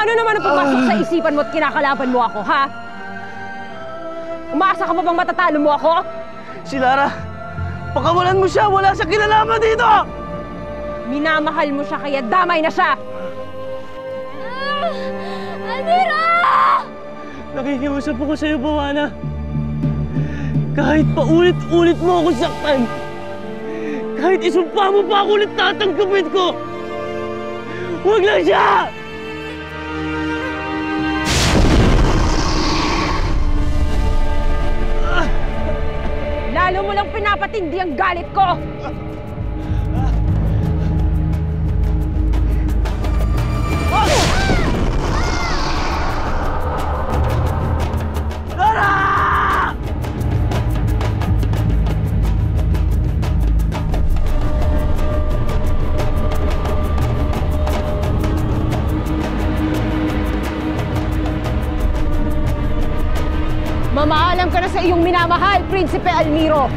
Ano naman ang pumasok sa isipan mo at kinakalaban mo ako, ha? Umaasa ka ba bang matatalo mo ako? Si Lara, pakawalan mo siya! Wala siya kinalaman dito! Minamahal mo siya kaya damay na siya! Almira! Nakikiusap ako sa'yo, Bawana. Kahit paulit-ulit mo ako saktan, kahit isumpa mo pa ako ulit tatanggapin ko, huwag lang siya! Lalo mo lang pinapatindi ang galit ko! Mamaalam ka na sa iyong minamahal, Prinsipe Almiro.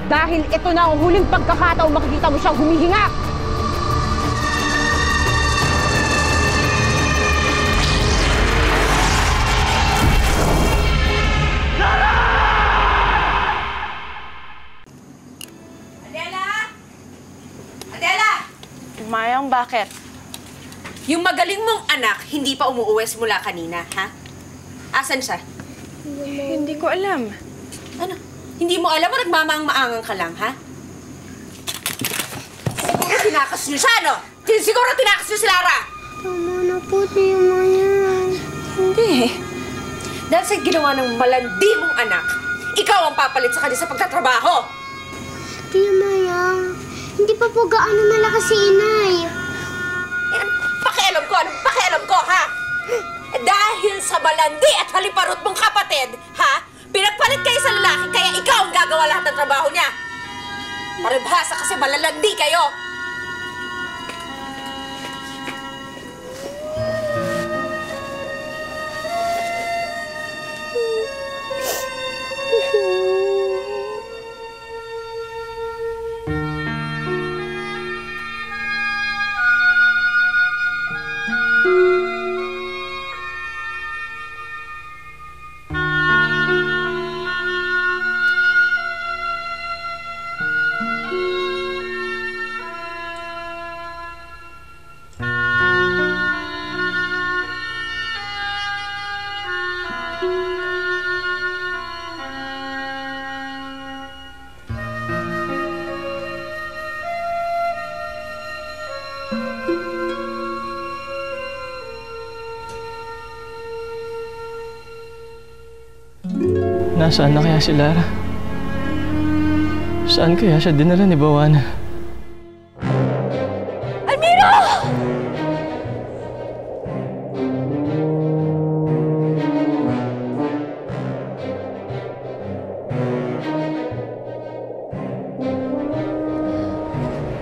Dahil ito na ang huling pagkakataon makikita mo siyang humihinga. Adela! Adela! Mayang, bakit? Yung magaling mong anak, hindi pa umuuwi simula kanina, ha? Asan siya? Hindi ko alam. Ano? Hindi mo alam o nagmamaang-maangang ka lang, ha? Siguro tinakas niyo siya, no? Siguro tinakas niyo si Lara! Tama na po, Tia Maya. Hindi. Dahil sa ginawa ng malandi mong anak, ikaw ang papalit sa kanya sa pagtatrabaho! Tia Maya, hindi pa po gaano malakas si Inay. Anong pakialam ko, ha? Dahil sa malandi at haliparot mong kapatid, ha? Pinagpalit kayo sa lalaki, kaya ikaw ang gagawa lahat ng trabaho niya. Paribhasa kasi malalandi kayo. Nasaan na kaya si Lara? Saan kaya siya dinala ni Bawana? Almiro!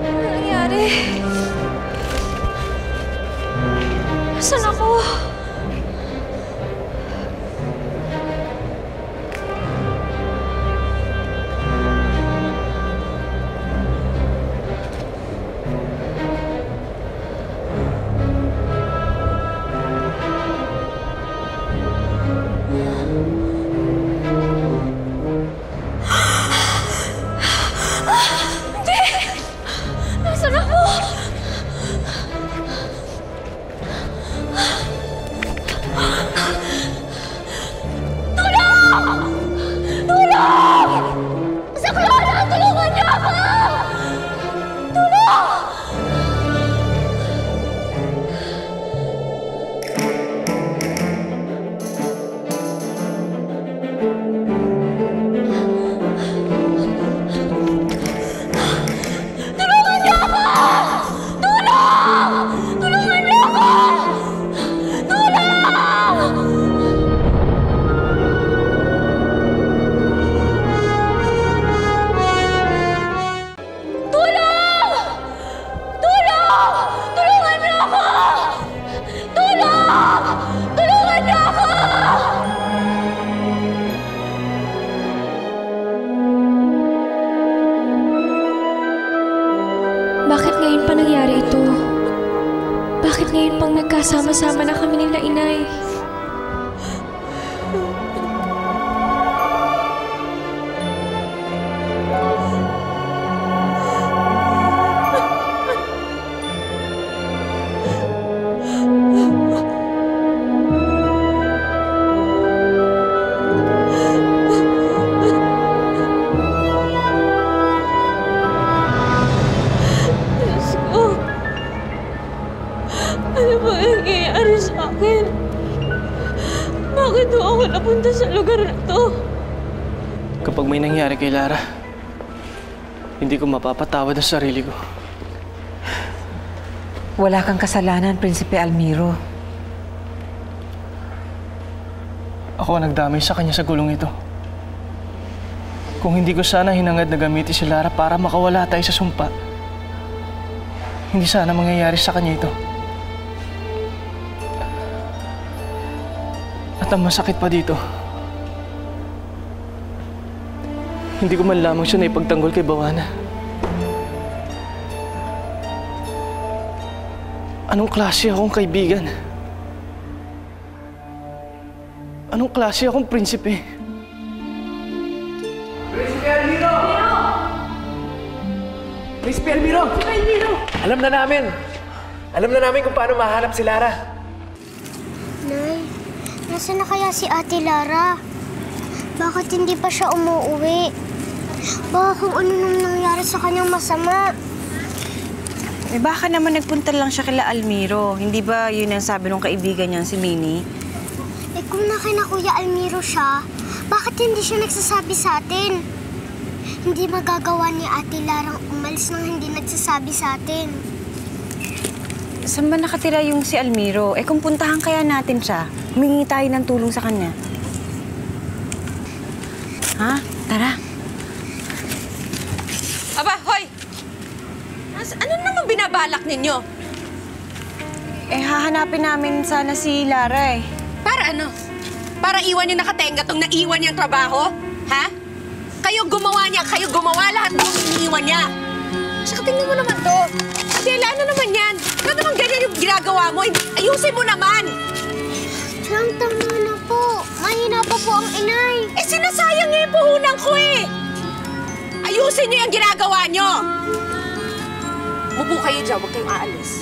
Ano nangyari? Nasaan ako? Nasaan ako? nagkasama-sama na kami nila inay. Ano ba nangyayari sa akin? Bakit ho ako napunta sa lugar na to? Kapag may nangyari kay Lara, hindi ko mapapatawad ang sarili ko. Wala kang kasalanan, Prinsipe Almiro. Ako ang nagdamay sa kanya sa gulong ito. Kung hindi ko sana hinangad na gamitin si Lara para makawala tayo sa sumpa, hindi sana mangyayari sa kanya ito. At ang masakit pa dito, hindi ko man lamang siya naipagtanggol kay Bawana. Anong klase akong kaibigan? Anong klase akong prinsipe? Prinsipe Almiro! Prinsipe Almiro! Alam na namin kung paano mahanap si Lara. Nay, nasaan na kaya si Ate Lara? Bakit hindi pa siya umuwi? Baka kung ano nang nangyari sa kanyang masama. Eh baka naman nagpunta lang siya kila Almiro. Hindi ba yun ang sabi ng kaibigan niya si Minnie? Eh kung nakina Kuya Almiro siya, bakit hindi siya nagsasabi sa atin? Hindi magagawa ni Ate Larang umalis nang hindi nagsasabi sa atin. Saan ba nakatira yung si Almiro? Eh kung puntahan kaya natin siya, humingi tayo ng tulong sa kanya. Ha? Tara. Aba, hoy! Ano naman binabalak ninyo? Eh hahanapin namin sana si Lara eh. Para ano? Para iwan niyo nakatenga tong naiwan niyang trabaho? Ha? Kayo gumawa lahat ng iniiwan niya. Saka tingnan mo naman to. Adela, ano naman yan? Ano naman ganyan yung ginagawa mo? Ayusin mo naman! Tama na po. Mahina pa po ang inay. Eh, sinasayang niyo yung puhunan ko eh! Ayusin niyo yung ginagawa niyo! Mupo kayo dyan, huwag kayong aalis.